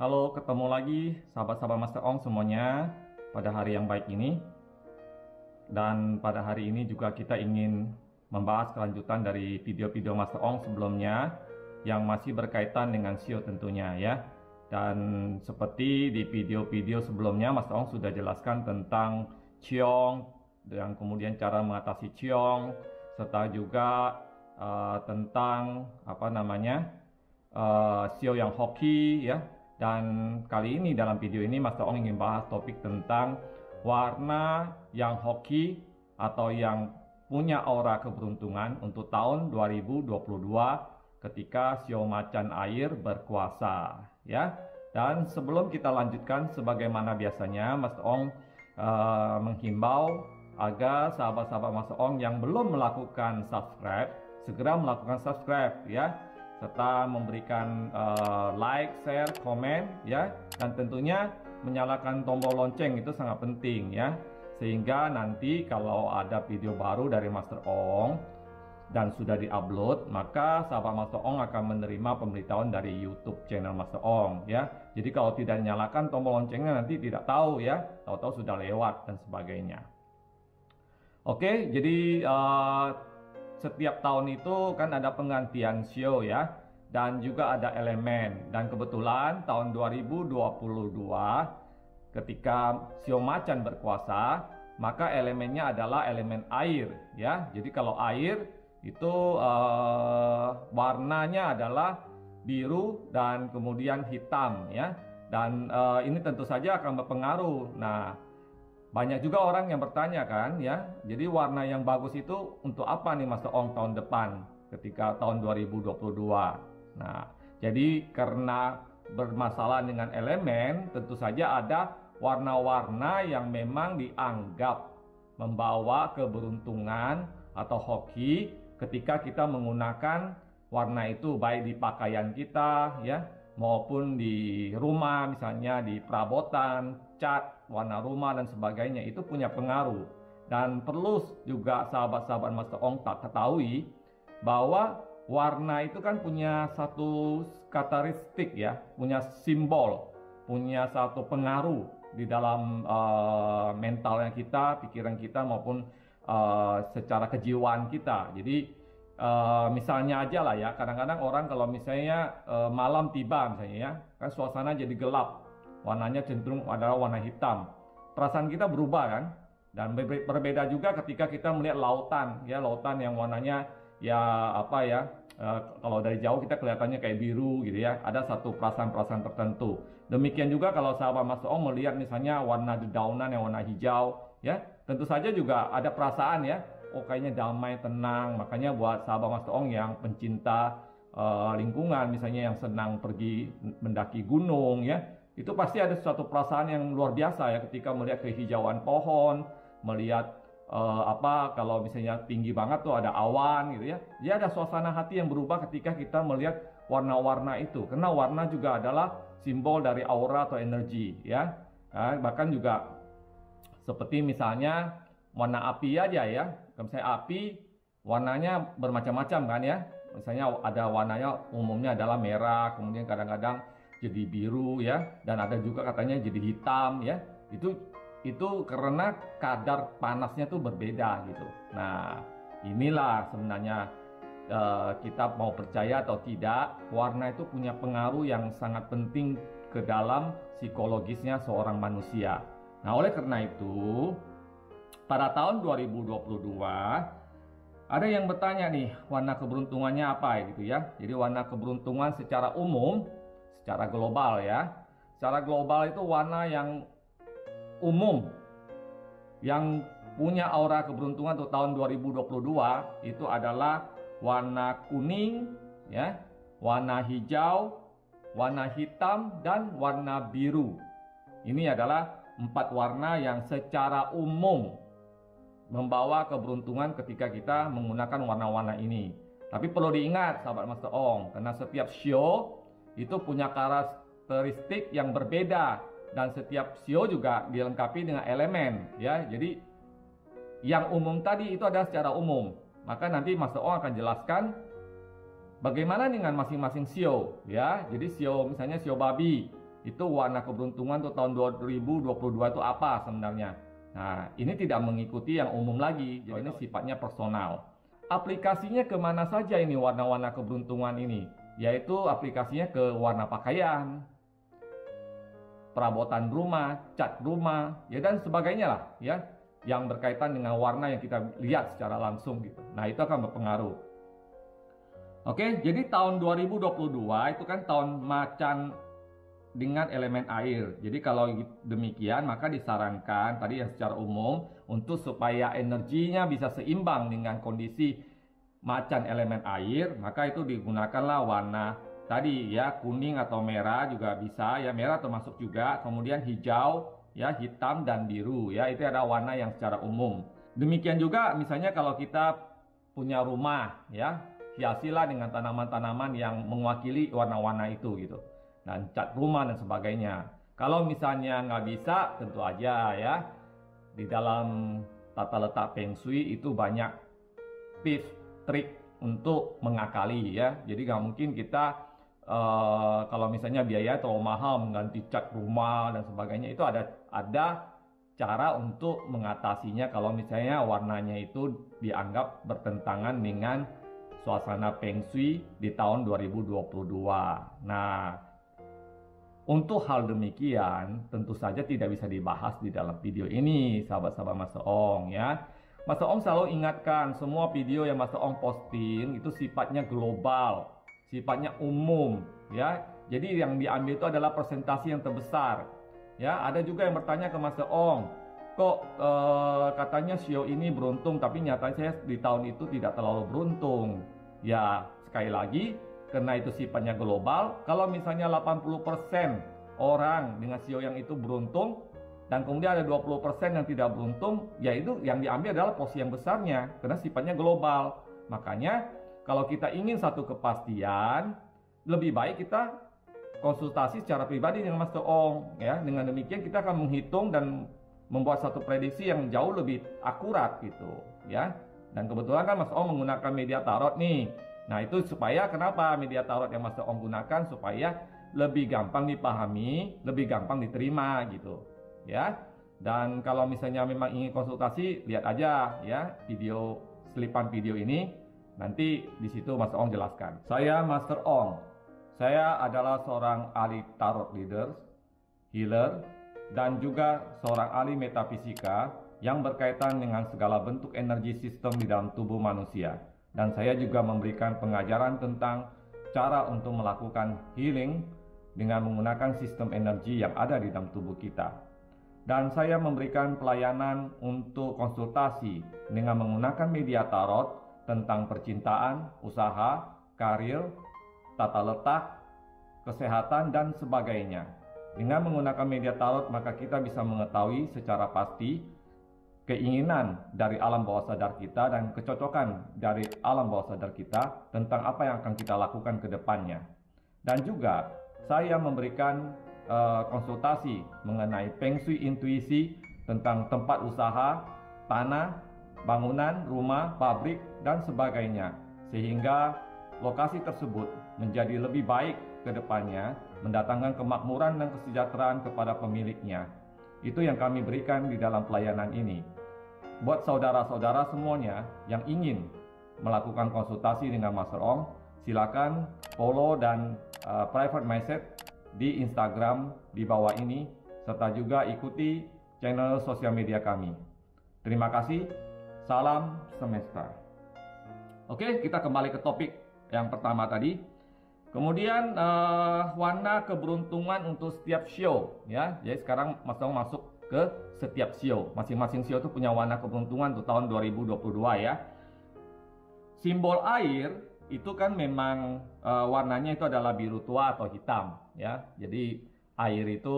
Halo, ketemu lagi sahabat-sahabat Master Ong semuanya pada hari yang baik ini. Dan pada hari ini juga kita ingin membahas kelanjutan dari video-video Master Ong sebelumnya yang masih berkaitan dengan SEO tentunya ya. Dan seperti di video-video sebelumnya Master Ong sudah jelaskan tentang Ciong dan kemudian cara mengatasi Ciong serta juga tentang SEO yang hoki ya. Dan kali ini dalam video ini Master Ong ingin bahas topik tentang warna yang hoki atau yang punya aura keberuntungan untuk tahun 2022 ketika SEO macan air berkuasa ya. Dan sebelum kita lanjutkan, sebagaimana biasanya Master Ong menghimbau agar sahabat-sahabat Master Ong yang belum melakukan subscribe segera melakukan subscribe ya, serta memberikan like, share, komen ya, dan tentunya menyalakan tombol lonceng itu sangat penting ya, sehingga nanti kalau ada video baru dari Master Ong dan sudah diupload, maka sahabat Master Ong akan menerima pemberitahuan dari YouTube channel Master Ong ya. Jadi kalau tidak nyalakan tombol loncengnya nanti tidak tahu ya, tahu-tahu sudah lewat dan sebagainya. Oke, jadi setiap tahun itu kan ada penggantian SEO ya, dan juga ada elemen. Dan kebetulan tahun 2022 ketika SEO macan berkuasa, maka elemennya adalah elemen air ya. Jadi kalau air itu warnanya adalah biru dan kemudian hitam ya. Dan ini tentu saja akan berpengaruh. Nah, banyak juga orang yang bertanya kan ya, jadi warna yang bagus itu untuk apa nih Master Ong tahun depan ketika tahun 2022. Nah, jadi karena bermasalah dengan elemen, tentu saja ada warna-warna yang memang dianggap membawa keberuntungan atau hoki ketika kita menggunakan warna itu, baik di pakaian kita ya, maupun di rumah, misalnya di perabotan, cat, warna rumah dan sebagainya, itu punya pengaruh. Dan perlu juga sahabat-sahabat Master Ong tak ketahui bahwa warna itu kan punya satu karakteristik ya, punya simbol, punya satu pengaruh di dalam mentalnya kita, pikiran kita maupun secara kejiwaan kita. Jadi misalnya aja lah ya, kadang-kadang orang kalau misalnya malam tiba misalnya ya, kan suasana jadi gelap, warnanya cenderung adalah warna hitam, perasaan kita berubah kan. Dan berbeda juga ketika kita melihat lautan ya, lautan yang warnanya ya apa ya, kalau dari jauh kita kelihatannya kayak biru gitu ya, ada satu perasaan-perasaan tertentu. Demikian juga kalau sahabat Master Ong melihat misalnya warna dedaunan yang warna hijau ya, tentu saja juga ada perasaan ya, oh kayaknya damai, tenang. Makanya buat sahabat Master Ong yang pencinta lingkungan, misalnya yang senang pergi mendaki gunung ya, itu pasti ada suatu perasaan yang luar biasa ya ketika melihat kehijauan pohon, melihat kalau misalnya tinggi banget tuh ada awan gitu ya. Dia ada suasana hati yang berubah ketika kita melihat warna-warna itu, karena warna juga adalah simbol dari aura atau energi ya. Bahkan juga seperti misalnya warna api aja ya. Misalnya api warnanya bermacam-macam kan ya. Misalnya ada warnanya umumnya adalah merah, kemudian kadang-kadang jadi biru ya, dan ada juga katanya jadi hitam ya. Itu karena kadar panasnya tuh berbeda gitu. Nah, inilah sebenarnya kita mau percaya atau tidak, warna itu punya pengaruh yang sangat penting ke dalam psikologisnya seorang manusia. Nah, oleh karena itu pada tahun 2022 ada yang bertanya nih, warna keberuntungannya apa gitu ya. Jadi warna keberuntungan secara umum, secara global ya. Secara global itu warna yang umum yang punya aura keberuntungan untuk tahun 2022 itu adalah warna kuning ya, warna hijau, warna hitam dan warna biru. Ini adalah 4 warna yang secara umum membawa keberuntungan ketika kita menggunakan warna-warna ini. Tapi perlu diingat sahabat Master Ong, karena setiap SEO itu punya karakteristik yang berbeda. Dan setiap SEO juga dilengkapi dengan elemen ya. Jadi yang umum tadi itu adalah secara umum. Maka nanti Master Ong akan jelaskan bagaimana dengan masing-masing SEO ya. Jadi SEO misalnya SEO babi itu warna keberuntungan untuk tahun 2022 itu apa sebenarnya. Nah, ini tidak mengikuti yang umum lagi, jadi ini sifatnya personal. Aplikasinya kemana saja ini warna-warna keberuntungan ini? Yaitu aplikasinya ke warna pakaian, perabotan rumah, cat rumah, ya dan sebagainya lah, ya, yang berkaitan dengan warna yang kita lihat secara langsung gitu. Nah, itu akan berpengaruh. Oke, jadi tahun 2022 itu kan tahun macan dengan elemen air. Jadi kalau demikian maka disarankan tadi yang secara umum untuk supaya energinya bisa seimbang dengan kondisi macan elemen air, maka itu digunakanlah warna tadi ya, kuning atau merah juga bisa ya, merah termasuk juga, kemudian hijau ya, hitam dan biru ya, itu ada warna yang secara umum. Demikian juga misalnya kalau kita punya rumah ya, hiasilah dengan tanaman-tanaman yang mewakili warna-warna itu gitu, dan cat rumah dan sebagainya. Kalau misalnya nggak bisa, tentu aja ya, di dalam tata letak Feng Shui itu banyak tips, trik untuk mengakali ya. Jadi nggak mungkin kita kalau misalnya biaya terlalu mahal mengganti cat rumah dan sebagainya, itu ada cara untuk mengatasinya kalau misalnya warnanya itu dianggap bertentangan dengan suasana Feng Shui di tahun 2022. Nah, untuk hal demikian tentu saja tidak bisa dibahas di dalam video ini, sahabat-sahabat Mas Ong ya. Mas Ong selalu ingatkan semua video yang Mas Ong posting itu sifatnya global, sifatnya umum ya. Jadi yang diambil itu adalah presentasi yang terbesar. Ya, ada juga yang bertanya ke Mas Ong, kok katanya Shio ini beruntung tapi nyatanya saya di tahun itu tidak terlalu beruntung. Ya, sekali lagi karena itu sifatnya global. Kalau misalnya 80% orang dengan Shio yang itu beruntung dan kemudian ada 20% yang tidak beruntung, yaitu yang diambil adalah porsi yang besarnya karena sifatnya global. Makanya kalau kita ingin satu kepastian, lebih baik kita konsultasi secara pribadi dengan Mas Ong ya. Dengan demikian kita akan menghitung dan membuat satu prediksi yang jauh lebih akurat gitu ya. Dan kebetulan kan Mas Ong menggunakan media tarot nih. Nah, itu supaya kenapa media tarot yang Mas Ong gunakan supaya lebih gampang dipahami, lebih gampang diterima gitu ya. Dan kalau misalnya memang ingin konsultasi, lihat aja ya video selipan video ini, nanti di situ Mas Ong jelaskan. Saya Master Ong. Saya adalah seorang ahli tarot leader, healer, dan juga seorang ahli metafisika yang berkaitan dengan segala bentuk energi sistem di dalam tubuh manusia. Dan saya juga memberikan pengajaran tentang cara untuk melakukan healing dengan menggunakan sistem energi yang ada di dalam tubuh kita. Dan saya memberikan pelayanan untuk konsultasi dengan menggunakan media tarot tentang percintaan, usaha, karir, tata letak, kesehatan, dan sebagainya. Dengan menggunakan media tarot, maka kita bisa mengetahui secara pasti keinginan dari alam bawah sadar kita dan kecocokan dari alam bawah sadar kita tentang apa yang akan kita lakukan ke depannya. Dan juga saya memberikan konsultasi mengenai Feng Shui intuisi tentang tempat usaha, tanah, bangunan, rumah, pabrik, dan sebagainya, sehingga lokasi tersebut menjadi lebih baik ke depannya, mendatangkan kemakmuran dan kesejahteraan kepada pemiliknya. Itu yang kami berikan di dalam pelayanan ini. Buat saudara-saudara semuanya yang ingin melakukan konsultasi dengan Master Ong, silakan follow dan private message di Instagram di bawah ini, serta juga ikuti channel sosial media kami. Terima kasih, salam semesta. Oke, kita kembali ke topik yang pertama tadi. Kemudian warna keberuntungan untuk setiap shio ya. Jadi sekarang Mas Ong masuk ke setiap shio. Masing-masing shio itu punya warna keberuntungan untuk tahun 2022 ya. Simbol air itu kan memang warnanya itu adalah biru tua atau hitam ya. Jadi air itu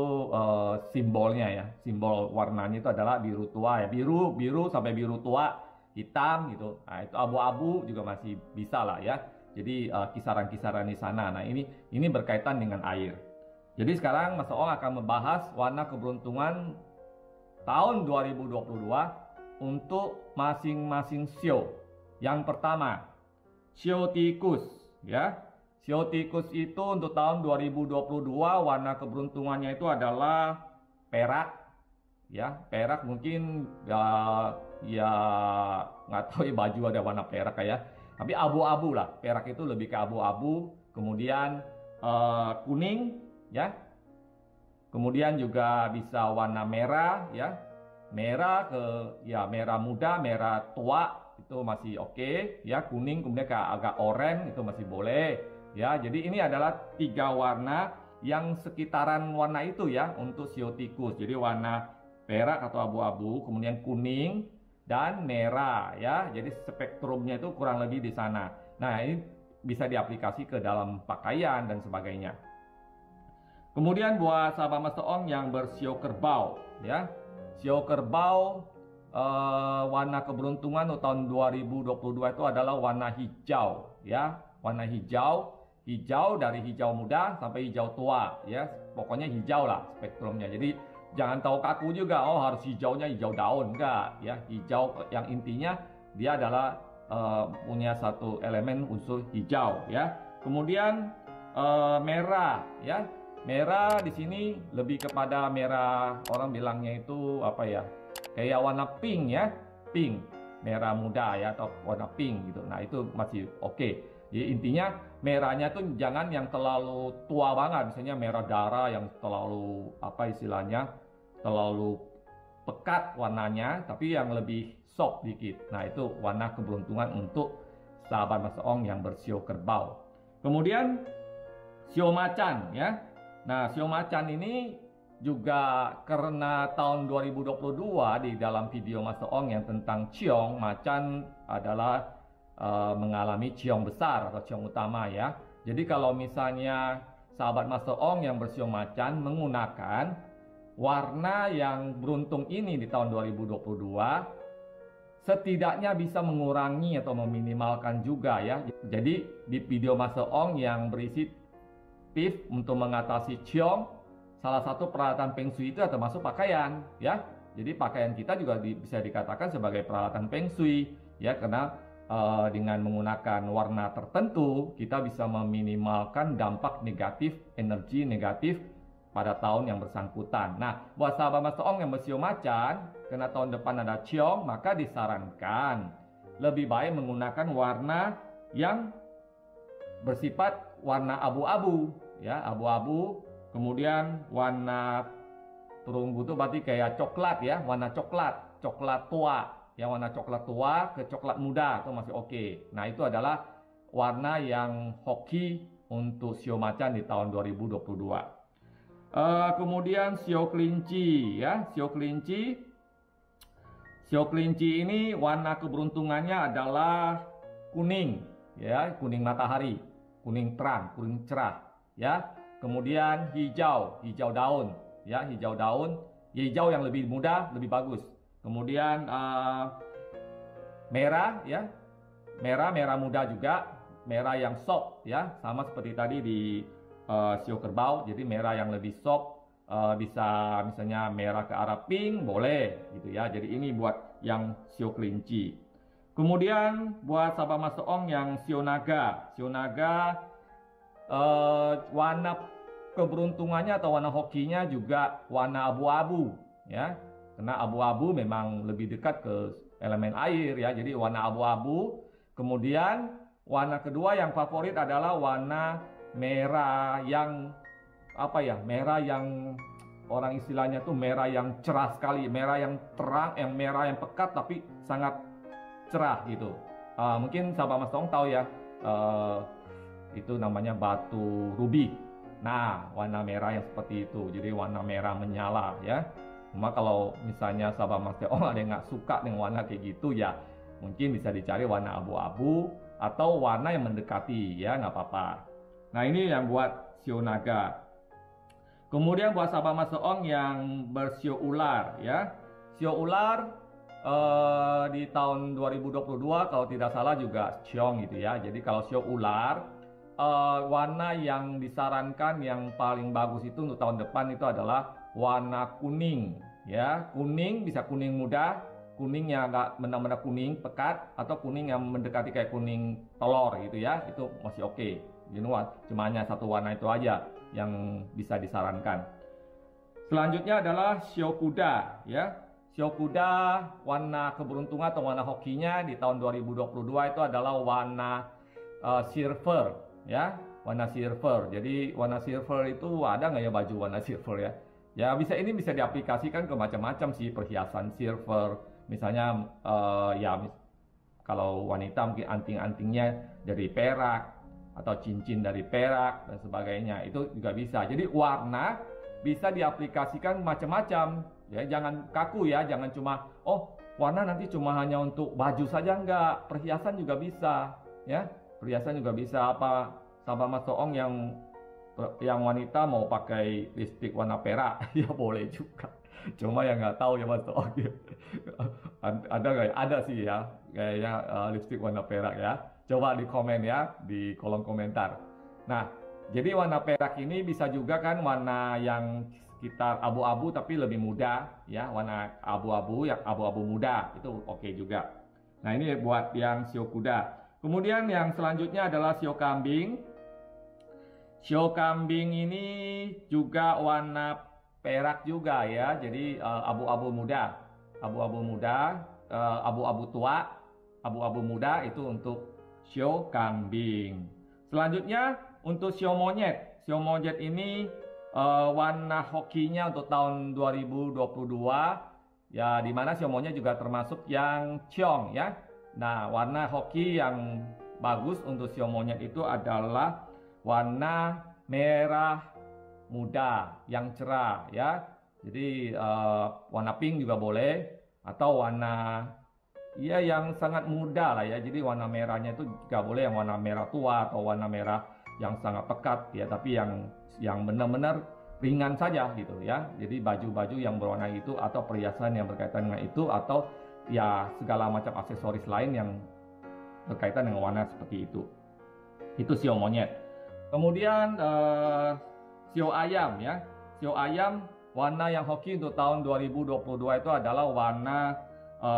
simbolnya ya, simbol warnanya itu adalah biru tua ya, biru sampai biru tua, hitam gitu. Nah, itu abu-abu juga masih bisa lah ya. Jadi kisaran-kisaran di sana. Nah, ini berkaitan dengan air. Jadi sekarang Mas Ong akan membahas warna keberuntungan tahun 2022 untuk masing-masing shio. Yang pertama, shio tikus ya. Sio tikus itu untuk tahun 2022 warna keberuntungannya itu adalah perak, ya. Perak mungkin ya, ya nggak tahu ya, baju ada warna perak ya. Tapi abu-abu lah. Perak itu lebih ke abu-abu. Kemudian kuning, ya. Kemudian juga bisa warna merah, ya. Merah ke ya merah muda, merah tua itu masih oke, ya. Kuning kemudian ke agak oranye itu masih boleh, ya. Jadi ini adalah 3 warna yang sekitaran warna itu ya untuk sio tikus. Jadi warna perak atau abu-abu, kemudian kuning dan merah, ya. Jadi spektrumnya itu kurang lebih di sana. Nah, ini bisa diaplikasi ke dalam pakaian dan sebagainya. Kemudian buat sahabat Master Ong yang bersio kerbau, ya. Sio kerbau warna keberuntungan untuk tahun 2022 itu adalah warna hijau, ya. Warna hijau, hijau dari hijau muda sampai hijau tua, ya. Pokoknya hijau lah spektrumnya. Jadi jangan tahu kaku juga, oh harus hijaunya hijau daun, enggak, ya. Hijau yang intinya dia adalah punya satu elemen unsur hijau, ya. Kemudian merah, ya. Merah di sini lebih kepada merah, orang bilangnya itu apa ya? Kayak warna pink, ya. Pink, merah muda ya, atau warna pink gitu. Nah, itu masih oke. Jadi intinya merahnya tuh jangan yang terlalu tua banget, misalnya merah darah yang terlalu apa istilahnya? Terlalu pekat warnanya, tapi yang lebih soft dikit. Nah, itu warna keberuntungan untuk sahabat Master Ong yang bersio kerbau. Kemudian sio macan, ya. Nah, sio macan ini juga karena tahun 2022 di dalam video Master Ong yang tentang ciong, macan adalah mengalami ciong besar atau ciong utama, ya. Jadi kalau misalnya sahabat Master Ong yang bersio macan menggunakan warna yang beruntung ini di tahun 2022, setidaknya bisa mengurangi atau meminimalkan juga, ya. Jadi di video Master Ong yang berisi tips untuk mengatasi ciong, salah satu peralatan Feng Shui itu termasuk pakaian, ya. Jadi pakaian kita juga bisa dikatakan sebagai peralatan Feng Shui, ya, karena dengan menggunakan warna tertentu kita bisa meminimalkan dampak negatif, energi negatif pada tahun yang bersangkutan. Nah, buat sahabat Master Ong yang bersio macan, karena tahun depan ada ciong, maka disarankan lebih baik menggunakan warna yang bersifat warna abu-abu, ya, abu-abu. Kemudian warna perunggu itu berarti kayak coklat, ya, warna coklat, coklat tua, ya, warna coklat tua ke coklat muda itu masih oke. Nah, itu adalah warna yang hoki untuk sio macan di tahun 2022. Kemudian sio kelinci, ya, sio kelinci. Sio kelinci ini warna keberuntungannya adalah kuning, ya, kuning matahari, kuning terang, kuning cerah, ya. Kemudian hijau, hijau daun, ya, hijau daun, hijau yang lebih muda, lebih bagus. Kemudian merah, ya, merah muda juga, merah yang soft, ya, sama seperti tadi di sio kerbau. Jadi merah yang lebih soft, bisa misalnya merah ke arah pink, boleh, gitu ya. Jadi ini buat yang sio kelinci. Kemudian buat sahabat Master Ong yang sio naga, warna keberuntungannya atau warna hokinya juga warna abu-abu, ya. Karena abu-abu memang lebih dekat ke elemen air, ya. Jadi warna abu-abu. Kemudian warna kedua yang favorit adalah warna merah yang apa ya? Merah yang orang istilahnya tuh merah yang cerah sekali, merah yang terang, yang merah yang pekat tapi sangat cerah gitu. Mungkin sahabat Mas Tong tahu ya, itu namanya batu rubi. Nah, warna merah yang seperti itu, jadi warna merah menyala, ya. Cuma kalau misalnya sahabat Mas Tong ada yang nggak suka dengan warna kayak gitu, ya mungkin bisa dicari warna abu-abu atau warna yang mendekati, ya, nggak apa-apa. Nah, ini yang buat sio naga. Kemudian buat sahabat Mas Ong yang bersio ular, ya. Sio ular di tahun 2022 kalau tidak salah juga ciong gitu, ya. Jadi kalau sio ular warna yang disarankan yang paling bagus itu untuk tahun depan itu adalah warna kuning, ya. Kuning bisa kuning muda, kuning yang agak benar-benar kuning pekat, atau kuning yang mendekati kayak kuning telur gitu, ya. Itu masih oke. Cuma hanya satu warna itu aja yang bisa disarankan. Selanjutnya adalah shio kuda, ya. Shio kuda warna keberuntungan atau warna hokinya di tahun 2022 itu adalah warna silver, ya. Warna silver. Jadi warna silver itu ada nggak ya baju warna silver ya? Ya bisa diaplikasikan ke macam-macam sih, perhiasan silver. Misalnya kalau wanita mungkin anting-antingnya dari perak atau cincin dari perak dan sebagainya. Itu juga bisa. Jadi warna bisa diaplikasikan macam-macam. Ya, jangan kaku ya, jangan cuma warna nanti cuma hanya untuk baju saja, enggak. Perhiasan juga bisa, ya. Perhiasan juga bisa. Apa sahabat Mas Toong yang wanita mau pakai lipstik warna perak ya boleh juga, cuma yang nggak tahu ya Mas Toong ada nggak ya? Ada sih ya kayaknya lipstik warna perak ya, coba di komen ya di kolom komentar. Nah jadi warna perak ini bisa juga kan warna yang sekitar abu-abu tapi lebih muda ya, warna abu-abu yang abu-abu muda itu oke juga. Nah ini buat yang shio kuda. Kemudian yang selanjutnya adalah shio kambing. Shio kambing ini juga warna perak juga ya, jadi abu-abu muda, abu-abu tua, abu-abu muda itu untuk shio kambing. Selanjutnya untuk shio monyet. Shio monyet ini warna hokinya untuk tahun 2022 ya, dimana shio monyet juga termasuk yang cheong ya. Nah warna hoki yang bagus untuk shio monyet itu adalah warna merah muda yang cerah ya. Jadi warna pink juga boleh atau warna yang sangat muda lah ya. Jadi warna merahnya itu juga boleh yang warna merah tua atau warna merah yang sangat pekat ya, tapi yang benar-benar ringan saja gitu ya. Jadi baju-baju yang berwarna itu atau perhiasan yang berkaitan dengan itu atau ya segala macam aksesoris lain yang berkaitan dengan warna seperti itu. Itu shio monyet. Kemudian shio ayam ya. Shio ayam warna yang hoki untuk tahun 2022 itu adalah warna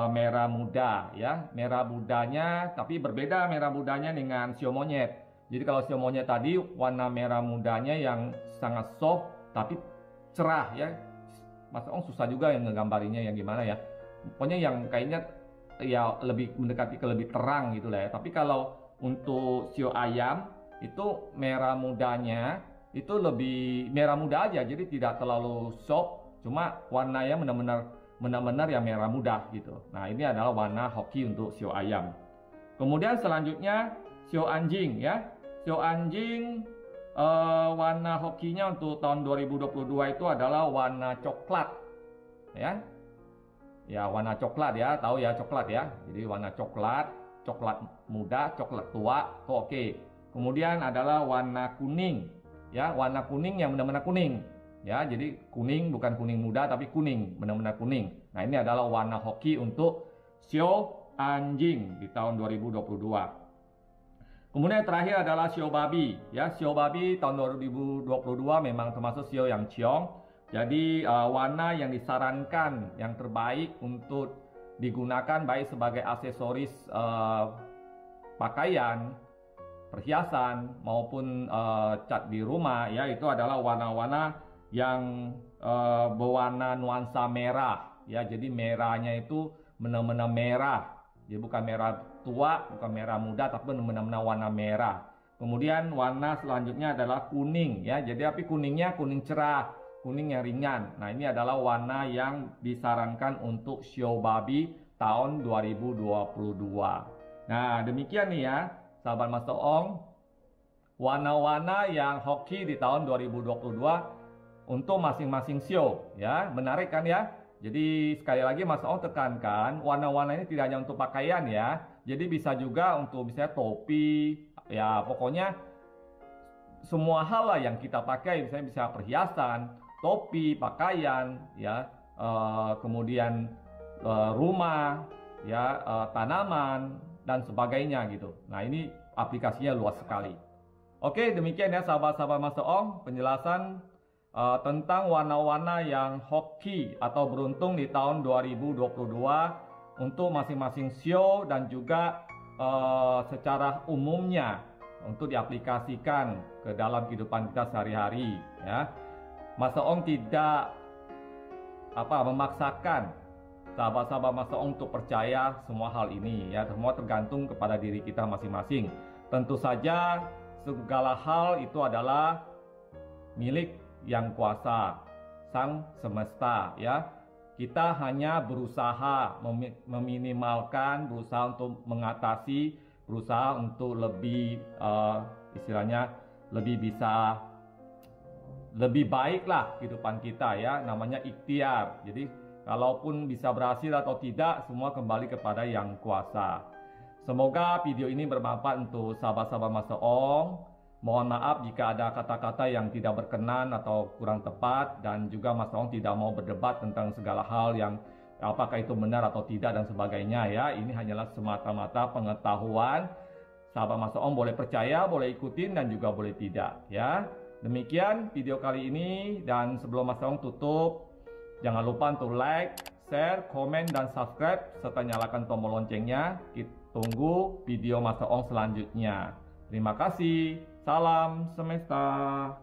merah muda ya. Merah mudanya tapi berbeda merah mudanya dengan shio monyet. Jadi kalau shio monyet tadi warna merah mudanya yang sangat soft tapi cerah ya. Mas Ong susah juga yang ngegambarinya yang gimana ya. Pokoknya yang kayaknya ya lebih mendekati ke lebih terang gitu lah ya. Tapi kalau untuk shio ayam itu merah mudanya itu lebih merah muda aja, jadi tidak terlalu soft, cuma warnanya benar-benar ya merah muda gitu. Nah ini adalah warna hoki untuk shio ayam. Kemudian selanjutnya shio anjing ya. Shio anjing warna hokinya untuk tahun 2022 itu adalah warna coklat ya. Ya warna coklat ya, tahu ya coklat ya. Jadi warna coklat muda, coklat tua itu oke. Kemudian adalah warna kuning ya, warna kuning yang benar-benar kuning ya. Jadi kuning bukan kuning muda tapi kuning, benar-benar kuning. Nah ini adalah warna hoki untuk shio anjing di tahun 2022. Kemudian terakhir adalah shio babi ya. Shio babi tahun 2022 memang termasuk shio yang cheong. Jadi warna yang disarankan yang terbaik untuk digunakan baik sebagai aksesoris pakaian, perhiasan maupun cat di rumah ya, itu adalah warna-warna yang berwarna nuansa merah ya. Jadi merahnya itu benar-benar merah. Jadi bukan merah tua, bukan merah muda, tapi benar-benar warna merah. Kemudian warna selanjutnya adalah kuning ya. Jadi tapi kuningnya kuning cerah, kuning yang ringan. Nah, ini adalah warna yang disarankan untuk shio babi tahun 2022. Nah, demikian nih ya sahabat Mas Toong, warna-warna yang hoki di tahun 2022 untuk masing-masing shio ya. Menarik kan ya? Jadi sekali lagi Mas Toong tekankan, warna-warna ini tidak hanya untuk pakaian ya. Jadi bisa juga untuk misalnya topi ya, pokoknya semua hal lah yang kita pakai, misalnya bisa perhiasan, topi, pakaian ya, kemudian rumah ya, tanaman dan sebagainya gitu. Nah ini aplikasinya luas sekali. Oke, demikian ya sahabat-sahabat Mas Toong penjelasan tentang warna-warna yang hoki atau beruntung di tahun 2022 untuk masing-masing shio dan juga secara umumnya untuk diaplikasikan ke dalam kehidupan kita sehari-hari, ya. Mas Ong tidak memaksakan sahabat-sahabat Mas Ong untuk percaya semua hal ini, ya. Semua tergantung kepada diri kita masing-masing. Tentu saja segala hal itu adalah milik Yang Kuasa, Sang Semesta, ya. Kita hanya berusaha meminimalkan, berusaha untuk mengatasi, berusaha untuk lebih istilahnya lebih baiklah kehidupan kita, ya. Namanya ikhtiar. Jadi kalaupun bisa berhasil atau tidak, semua kembali kepada Yang Kuasa. Semoga video ini bermanfaat untuk sahabat-sahabat Mas Ong. Mohon maaf jika ada kata-kata yang tidak berkenan atau kurang tepat, dan juga Mas Ong tidak mau berdebat tentang segala hal yang apakah itu benar atau tidak dan sebagainya, ya. Ini hanyalah semata-mata pengetahuan. Sahabat Mas Ong boleh percaya, boleh ikutin, dan juga boleh tidak, ya. Demikian video kali ini, dan sebelum Mas Ong tutup, jangan lupa untuk like, share, komen, dan subscribe, serta nyalakan tombol loncengnya. Kita tunggu video Mas Ong selanjutnya. Terima kasih. Salam semesta.